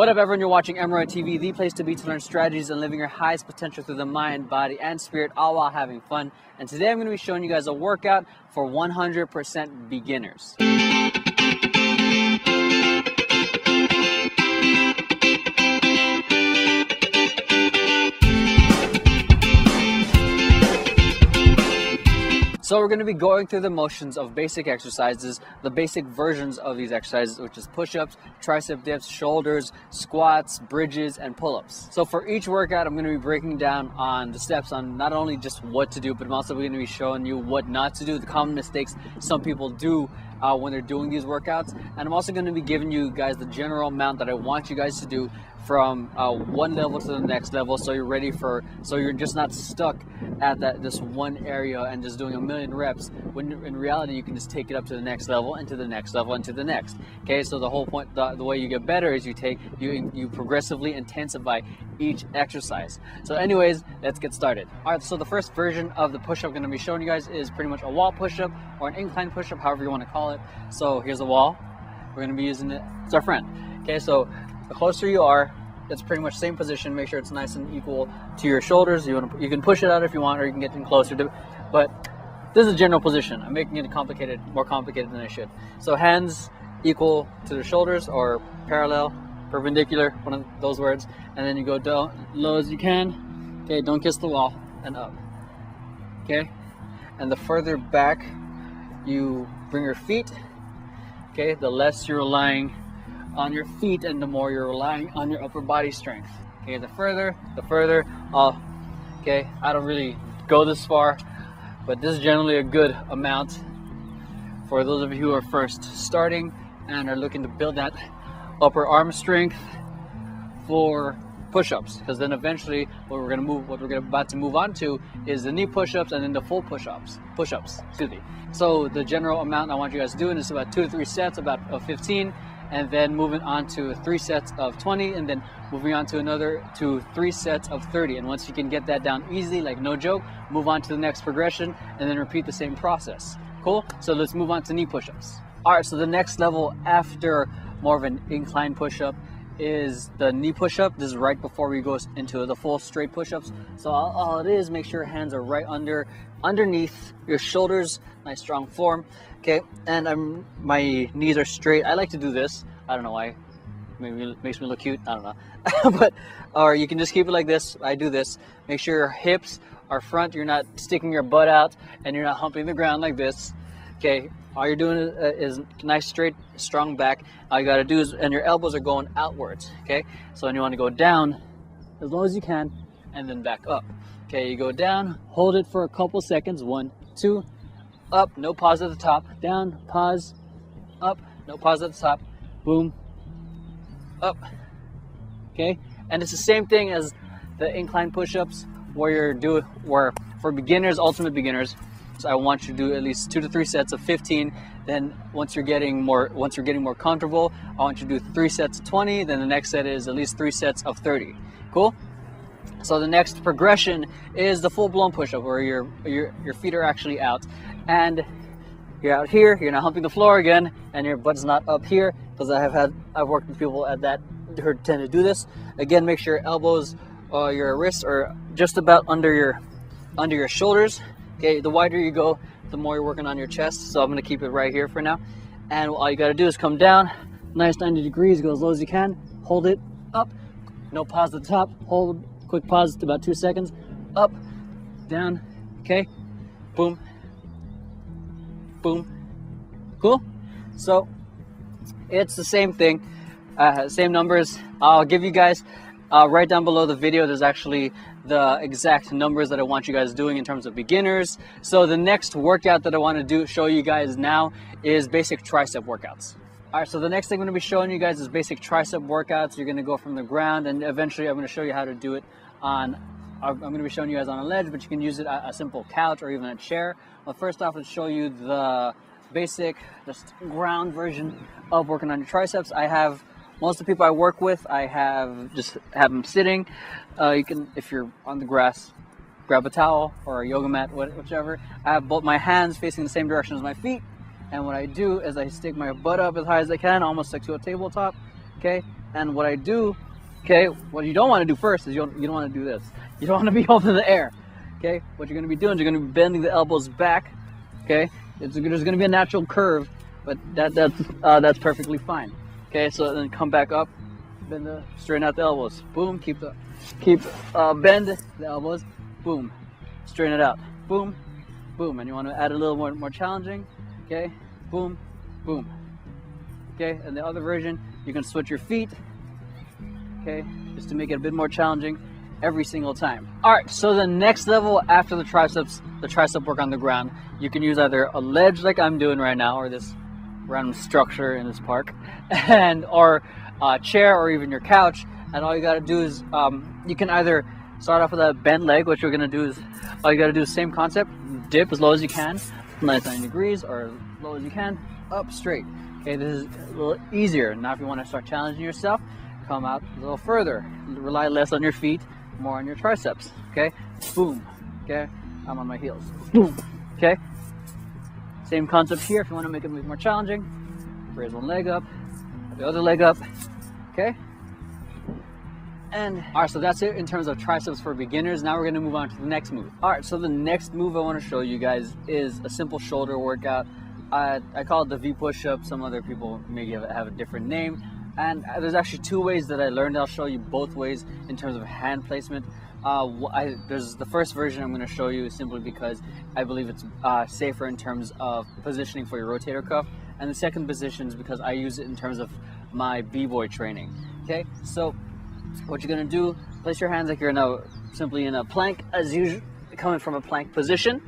What up, everyone? You're watching Emerald TV, the place to be to learn strategies and living your highest potential through the mind, body, and spirit, all while having fun. And today I'm going to be showing you guys a workout for 100% beginners. So we're going to be going through the motions of basic exercises, the basic versions of these exercises, which is push-ups, tricep dips, shoulders, squats, bridges, and pull-ups. So for each workout, I'm going to be breaking down on the steps on not only just what to do, but I'm also going to be showing you what not to do, the common mistakes some people do when they're doing these workouts. And I'm also going to be giving you guys the general amount that I want you guys to do from one level to the next level, so you're ready for, so you're just not stuck at this one area and just doing a million reps, when in reality you can just take it up to the next level and to the next level and to the next. Okay, so the whole point, the way you get better is you progressively intensify each exercise. So anyways, let's get started. All right, so the first version of the push-up I'm going to be showing you guys is pretty much a wall push-up or an incline push-up, however you want to call it. So here's a wall. We're going to be using it. It's our friend. Okay, so the closer you are, it's pretty much same position. Make sure it's nice and equal to your shoulders. You can push it out if you want, or you can get in closer to, but this is a general position. I'm making it more complicated than I should. So hands equal to the shoulders or parallel, perpendicular, one of those words, and then you go down low as you can. Okay, don't kiss the wall, and up. Okay, and the further back you bring your feet, okay, the less you're relying on your feet and the more you're relying on your upper body strength. Okay, the further, okay, I don't really go this far, but this is generally a good amount for those of you who are first starting and are looking to build that upper arm strength for push-ups, because then eventually what we're about to move on to is the knee push-ups and then the full push-ups, excuse me. So the general amount I want you guys doing is about 2 to 3 sets, about 15, and then moving on to 3 sets of 20, and then moving on to 3 sets of 30. And once you can get that down easily, like no joke, move on to the next progression and then repeat the same process. Cool? So let's move on to knee push-ups. All right, so the next level after more of an incline push-up is the knee push-up. This is right before we go into the full straight push-ups. So all it is, make sure your hands are right underneath your shoulders, nice strong form. Okay, and my knees are straight. I like to do this. I don't know why. Maybe it makes me look cute. I don't know. But or you can just keep it like this. I do this. Make sure your hips are front. You're not sticking your butt out, and you're not humping the ground like this. Okay. All you're doing is nice straight, strong back. All you got to do is, and your elbows are going outwards. Okay. So then you want to go down as low as you can, and then back up. Okay. You go down. Hold it for a couple seconds. 1, 2. Up, no pause at the top, down, pause, up, no pause at the top, boom, up. Okay, and it's the same thing as the incline push-ups where for beginners, ultimate beginners. So I want you to do at least 2 to 3 sets of 15. Then once you're getting more comfortable, I want you to do 3 sets of 20. Then the next set is at least 3 sets of 30. Cool. So the next progression is the full-blown push-up where your feet are actually out and you're out here, you're not humping the floor again, and your butt's not up here, because I've worked with people who tend to do this. Again, make sure your elbows or your wrists are just about under your shoulders. Okay, the wider you go, the more you're working on your chest. So I'm going to keep it right here for now. And all you got to do is come down, nice 90 degrees, go as low as you can, hold it up, no pause at the top, hold. Quick pause, about 2 seconds, up, down, okay, boom, boom, cool. So it's the same thing, same numbers. I'll give you guys right down below the video, there's actually the exact numbers that I want you guys doing in terms of beginners. So the next workout that I want to show you guys now is basic tricep workouts. All right, so the next thing I'm going to be showing you guys is basic tricep workouts. You're going to go from the ground, and eventually I'm going to show you how to do it I'm going to be showing you guys on a ledge, but you can use it a simple couch or even a chair. But first off, let's show you the basic, just ground version of working on your triceps. Most of the people I work with, just have them sitting. You can, if you're on the grass, grab a towel or a yoga mat, whichever. I have both my hands facing the same direction as my feet. And what I do is I stick my butt up as high as I can, almost like to a tabletop. Okay, And what I do, okay, what you don't want to do first is you don't want to do this. You don't want to be holding the air. Okay, what you're going to be doing is you're going to be bending the elbows back. Okay, there's going to be a natural curve, but that's perfectly fine. Okay, so then come back up, straighten out the elbows. Boom, bend the elbows. Boom, straighten it out. Boom, boom, and you want to add a little more challenging. Okay, boom, boom. Okay, and the other version, you can switch your feet. Okay, just to make it a bit more challenging every single time. All right, so the next level after the tricep work on the ground, you can use either a ledge like I'm doing right now, or this random structure in this park, or a chair, or even your couch. And all you got to do is you can either start off with a bent leg. What you're gonna do is all you got to do is same concept: dip as low as you can, 90 degrees, or as low as you can, up straight. Okay, this is a little easier. Now, if you want to start challenging yourself, come out a little further. Rely less on your feet, more on your triceps. Okay, boom. Okay, I'm on my heels. Boom. Okay, same concept here. If you want to make it more challenging, raise one leg up, the other leg up. Okay, and all right, so that's it in terms of triceps for beginners. Now we're going to move on to the next move. All right, so the next move I want to show you guys is a simple shoulder workout. I call it the V push-up. Some other people maybe have a different name. And there's actually two ways that I learned. I'll show you both ways in terms of hand placement. There's the first version I'm going to show you simply because I believe it's safer in terms of positioning for your rotator cuff. And the second position is because I use it in terms of my b-boy training. Okay, so what you're going to do, place your hands like you're simply in a plank as usual, coming from a plank position.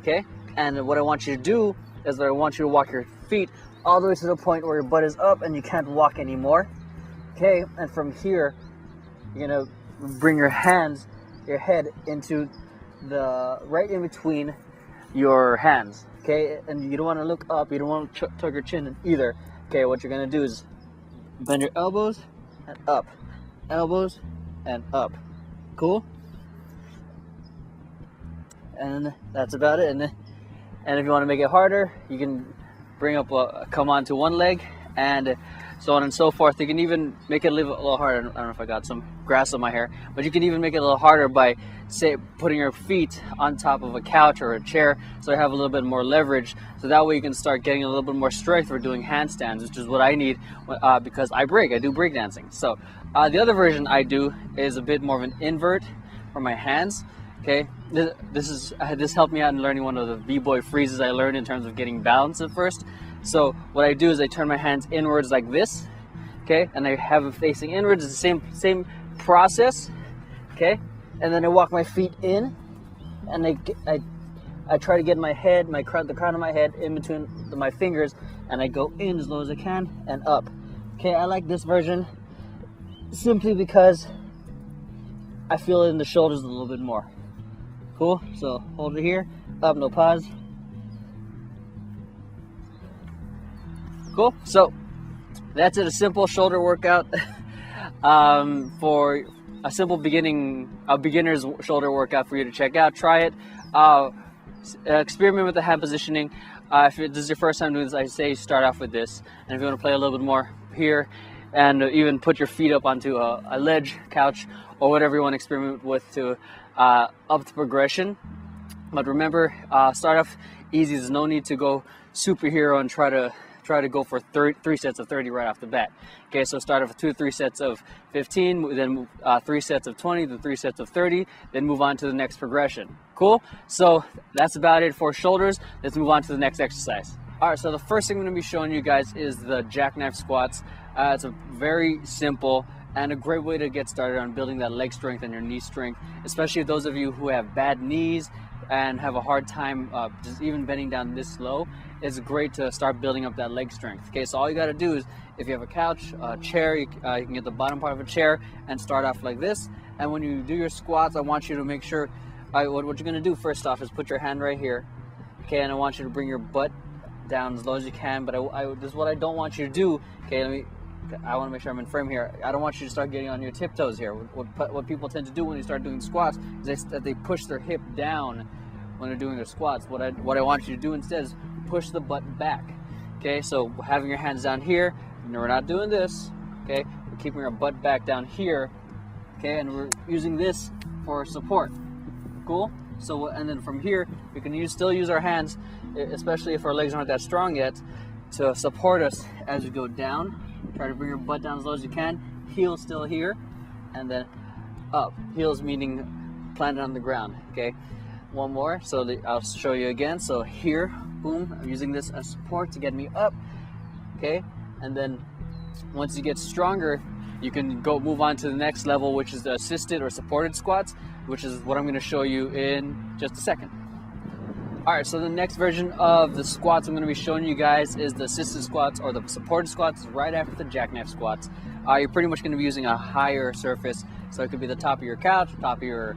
Okay, and what I want you to do is that I want you to walk your feet all the way to the point where your butt is up and you can't walk anymore. Okay, and from here, you're gonna bring your head into right in between your hands. Okay, and you don't want to look up, you don't want to tuck your chin in either. Okay, what you're gonna do is bend your elbows and up, elbows and up. Cool? And that's about it. And if you want to make it harder, you can come onto one leg, and so on and so forth. You can even make it a little harder. I don't know if I got some grass on my hair, but you can even make it a little harder by, say, putting your feet on top of a couch or a chair, so you have a little bit more leverage. So that way you can start getting a little bit more strength for doing handstands, which is what I need because I do break dancing. So the other version I do is a bit more of an invert for my hands. Okay, this helped me out in learning one of the b-boy freezes I learned in terms of getting balance at first. So what I do is I turn my hands inwards like this, okay, and I have them facing inwards. It's the same process, okay, and then I walk my feet in, and I try to get my head, the crown of my head in between my fingers, and I go in as low as I can and up. Okay, I like this version simply because I feel it in the shoulders a little bit more. Cool, so hold it here, up, no pause. Cool, so that's it, a simple shoulder workout for a simple beginner's shoulder workout for you to check out. Try it, experiment with the hand positioning. If this is your first time doing this, I say start off with this, and if you want to play a little bit more here, and even put your feet up onto a ledge, couch, or whatever you want to experiment with to up the progression. But remember, start off easy. There's no need to go superhero and try to go for 3 sets of 30 right off the bat. Okay, so start off with 2 to 3 sets of 15, then 3 sets of 20, then 3 sets of 30, then move on to the next progression. Cool? So that's about it for shoulders. Let's move on to the next exercise. All right, so the first thing I'm going to be showing you guys is the jackknife squats. It's a very simple and a great way to get started on building that leg strength and your knee strength, especially those of you who have bad knees and have a hard time just even bending down this low. It's great to start building up that leg strength. Okay, so all you got to do is, if you have a couch, a chair, you can get the bottom part of a chair and start off like this. And when you do your squats, I want you to make sure, what you're going to do first off is put your hand right here. Okay, and I want you to bring your butt down as low as you can, but this is what I don't want you to do. Okay, I want to make sure I'm in frame here. I don't want you to start getting on your tiptoes here. What people tend to do when they start doing squats is that they push their hip down when they're doing their squats. What I want you to do instead is push the butt back. Okay, so having your hands down here, and we're not doing this. Okay, we're keeping our butt back down here, okay, and we're using this for support. Cool? So, and then from here, we can still use our hands, especially if our legs aren't that strong yet, to support us as we go down. Try to bring your butt down as low as you can. Heels still here, and then up. Heels meaning planted on the ground, okay? One more, so I'll show you again. So here, boom, I'm using this as support to get me up, okay? And then once you get stronger, you can move on to the next level, which is the assisted or supported squats, which is what I'm going to show you in just a second. All right, so the next version of the squats I'm going to be showing you guys is the assisted squats or the supported squats right after the jackknife squats. You're pretty much going to be using a higher surface, so it could be the top of your couch, top of your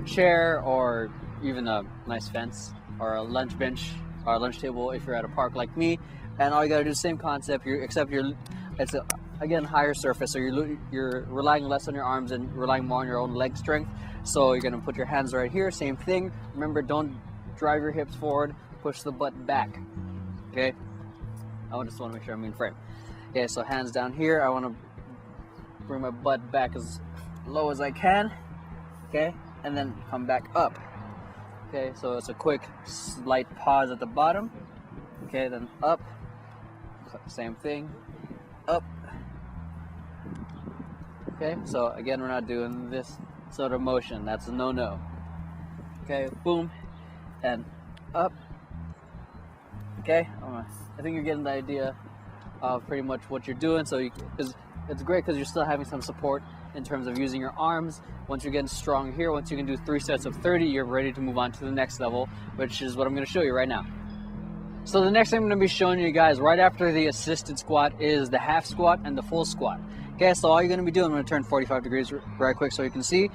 chair, or even a nice fence or a lunch bench or a lunch table if you're at a park like me. And all you got to do is the same concept, except it's again higher surface, so you're relying less on your arms and relying more on your own leg strength. So you're going to put your hands right here, same thing. Remember, don't drive your hips forward, push the butt back, okay? I just want to make sure I'm in frame. Okay, so hands down here. I want to bring my butt back as low as I can, okay? And then come back up. Okay, so it's a quick slight pause at the bottom. Okay, then up, same thing, up. Okay, so again, we're not doing this sort of motion. That's a no-no. Okay, boom, and up. Okay, I think you're getting the idea of pretty much what you're doing. So it's great because you're still having some support in terms of using your arms. Once you're getting strong here, once you can do 3 sets of 30, you're ready to move on to the next level, which is what I'm going to show you right now. So the next thing I'm going to be showing you guys right after the assisted squat is the half squat and the full squat. Okay, so all you're going to be doing, I'm going to turn 45 degrees right quick so you can see.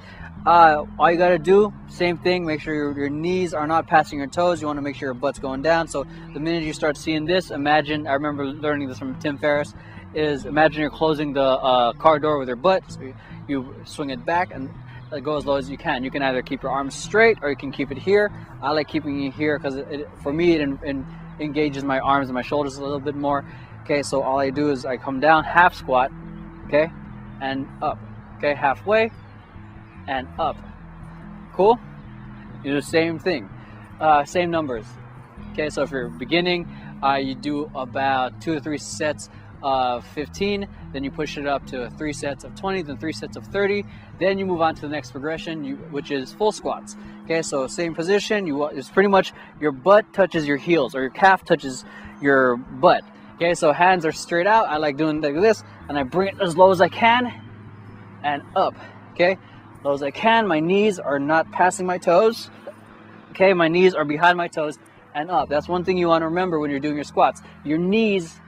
All you got to do, same thing, make sure your knees are not passing your toes. You want to make sure your butt's going down. So the minute you start seeing this, imagine, I remember learning this from Tim Ferriss, is imagine you're closing the car door with your butt. So you swing it back and go as low as you can. You can either keep your arms straight or you can keep it here. I like keeping it here because for me it engages my arms and my shoulders a little bit more. Okay, so all I do is I come down, half squat, okay, and up. Okay, halfway and up. Cool? You do the same thing, same numbers. Okay, so if you're beginning, you do about 2 to 3 sets of 15, then you push it up to 3 sets of 20, then 3 sets of 30, then you move on to the next progression, which is full squats. Okay, so same position, it's pretty much your butt touches your heels or your calf touches your butt. Okay, so hands are straight out. I like doing like this, and I bring it as low as I can and up. Okay, low as I can. My knees are not passing my toes. Okay, my knees are behind my toes and up. That's one thing you want to remember when you're doing your squats. Your knees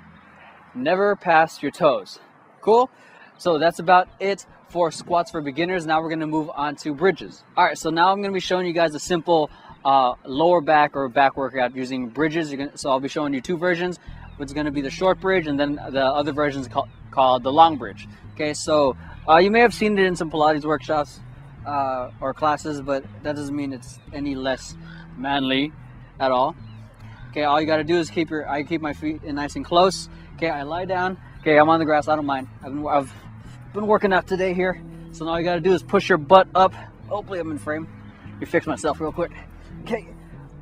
never pass your toes. Cool? So that's about it for squats for beginners. Now we're going to move on to bridges. All right, so now I'm going to be showing you guys a simple lower back or back workout using bridges. So I'll be showing you 2 versions. It's going to be the short bridge, and then the other version is called the long bridge. Okay, so you may have seen it in some Pilates workshops or classes, but that doesn't mean it's any less manly at all. Okay, all you got to do is I keep my feet nice and close. Okay, I lie down. Okay, I'm on the grass. I don't mind. I've been working out today here. So now all you got to do is push your butt up. Hopefully I'm in frame. Let me fix myself real quick. Okay,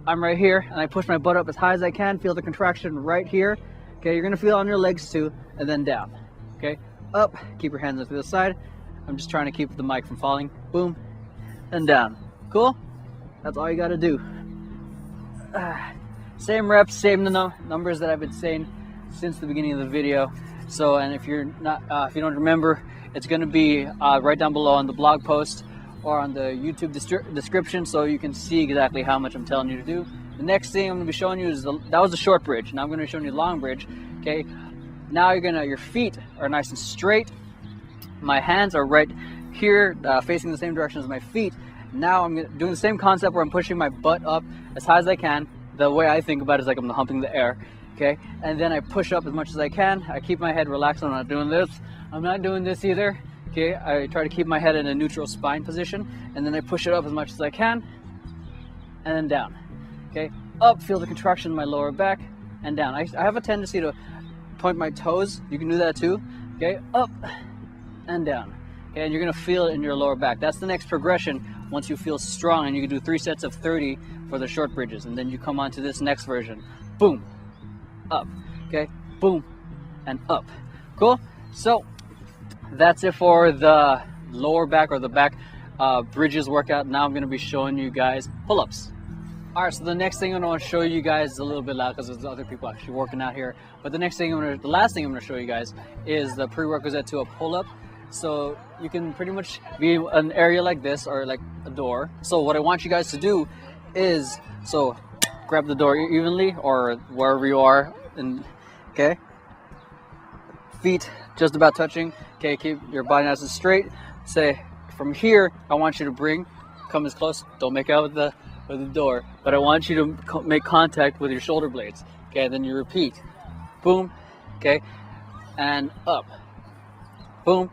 I'm right here, and I push my butt up as high as I can. Feel the contraction right here. Okay, you're going to feel it on your legs too, and then down. Okay, up. Keep your hands up to the side. I'm just trying to keep the mic from falling. Boom, and down. Cool? That's all you got to do. Same reps, same numbers that I've been saying since the beginning of the video. So, and if you're not, if you don't remember, it's going to be right down below on the blog post or on the YouTube description, so you can see exactly how much I'm telling you to do. The next thing I'm going to be showing you is that was the short bridge. Now I'm going to be showing you the long bridge. Okay, now your feet are nice and straight. My hands are right here, facing the same direction as my feet. Now I'm doing the same concept where I'm pushing my butt up as high as I can. The way I think about it is like I'm humping the air. Okay, and then I push up as much as I can. I keep my head relaxed. I'm not doing this. I'm not doing this either. Okay, I try to keep my head in a neutral spine position, and then I push it up as much as I can, and then down. Okay, up, feel the contraction in my lower back, and down. I have a tendency to point my toes. You can do that too. Okay, up and down. Okay, and you're gonna feel it in your lower back. That's the next progression once you feel strong, and you can do 3 sets of 30 for the short bridges, and then you come on to this next version. Boom, up, okay, boom, and up. Cool? So that's it for the lower back or the back bridges workout. Now I'm gonna be showing you guys pull-ups. All right, so the next thing I want to show you guys is a little bit loud because there's other people actually working out here. But the last thing I'm gonna show you guys is the prerequisite to a pull-up. So you can pretty much be in an area like this or like a door. So what I want you guys to do is, so grab the door evenly or wherever you are, and okay, feet just about touching. Okay, keep your body nice and straight. Say from here, I want you to come as close. Don't make out with the door, but I want you to make contact with your shoulder blades. Okay, then you repeat, boom, okay, and up, boom,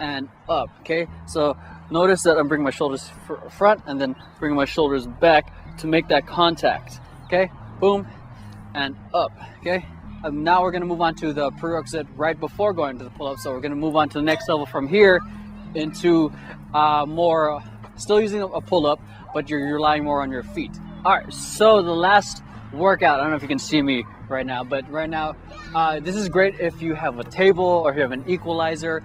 and up. Okay, so notice that I'm bringing my shoulders front and then bringing my shoulders back to make that contact. Okay, boom, and up. Okay, now we're going to move on to the prerequisite right before going to the pull-up. So we're going to move on to the next level from here into more, still using a pull-up, but you're relying more on your feet. All right, so the last workout, I don't know if you can see me right now, but right now, this is great if you have a table or if you have an equalizer.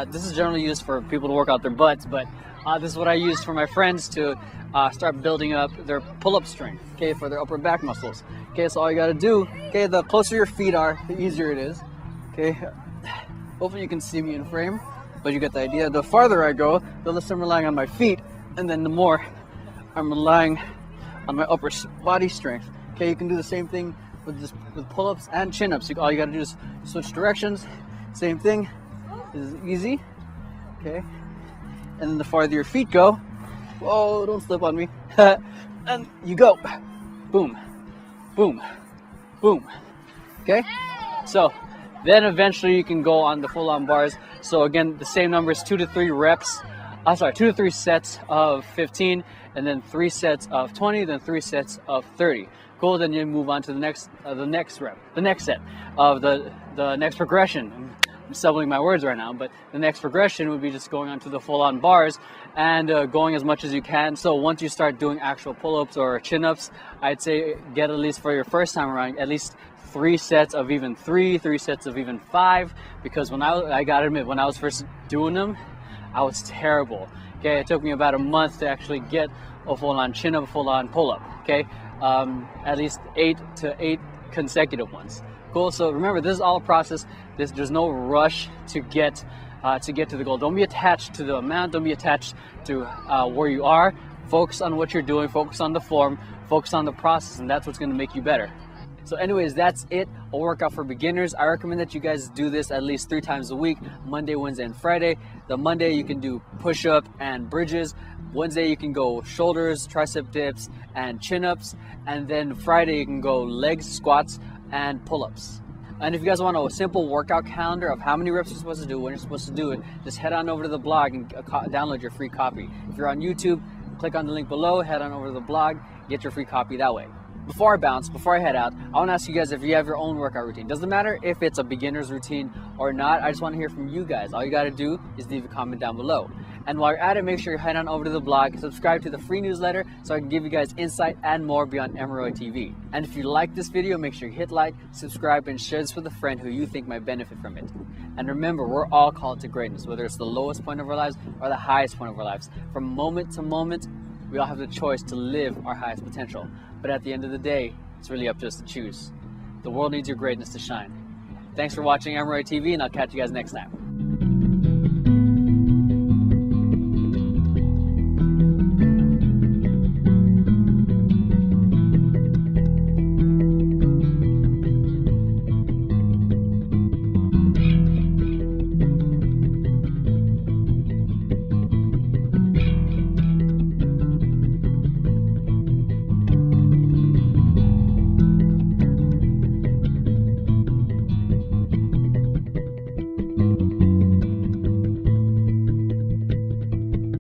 This is generally used for people to work out their butts, but this is what I use for my friends to start building up their pull-up strength, okay, for their upper back muscles. Okay, so all you gotta do, okay, the closer your feet are, the easier it is. Okay, hopefully you can see me in frame, but you get the idea. The farther I go, the less I'm relying on my feet, and then the more I'm relying on my upper body strength. Okay, you can do the same thing with pull-ups and chin-ups. All you gotta do is switch directions. Same thing. This is easy. Okay, and then the farther your feet go, whoa, don't slip on me. And you go, boom, boom, boom. Okay, so then eventually you can go on the full-on bars. So again, the same numbers, 2 to 3 reps. 2 to 3 sets of 15, and then 3 sets of 20, then 3 sets of 30. Cool. Then you move on to the next rep, the next set of the next progression. I'm stumbling my words right now, but the next progression would be just going on to the full-on bars and going as much as you can. So once you start doing actual pull-ups or chin-ups, I'd say get at least for your first time around at least 3 sets of even 3 sets of even 5, because when I gotta admit, when I was first doing them, I was terrible. Okay, it took me about a month to actually get a full-on chin-up, full-on pull-up. Okay, at least 8 consecutive ones. Cool. So remember, this is all a process. There's no rush to get to the goal. Don't be attached to the amount. Don't be attached to where you are. Focus on what you're doing. Focus on the form. Focus on the process, and that's what's going to make you better. So anyways, that's it, a workout for beginners. I recommend that you guys do this at least 3 times a week, Monday, Wednesday, and Friday. The Monday you can do push-up and bridges. Wednesday you can go shoulders, tricep dips, and chin-ups. And then Friday you can go legs, squats, and pull-ups. And if you guys want a simple workout calendar of how many reps you're supposed to do, when you're supposed to do it, just head on over to the blog and download your free copy. If you're on YouTube, click on the link below, head on over to the blog, get your free copy that way. Before I head out, I want to ask you guys if you have your own workout routine. Doesn't matter if it's a beginner's routine or not. I just want to hear from you guys. All you got to do is leave a comment down below. And while you're at it, make sure you head on over to the blog, subscribe to the free newsletter so I can give you guys insight and more beyond Emerald TV. And if you like this video, make sure you hit like, subscribe, and share this with a friend who you think might benefit from it. And remember, we're all called to greatness, whether it's the lowest point of our lives or the highest point of our lives. From moment to moment, we all have the choice to live our highest potential. But at the end of the day, it's really up to us to choose. The world needs your greatness to shine. Thanks for watching Emerald TV, and I'll catch you guys next time.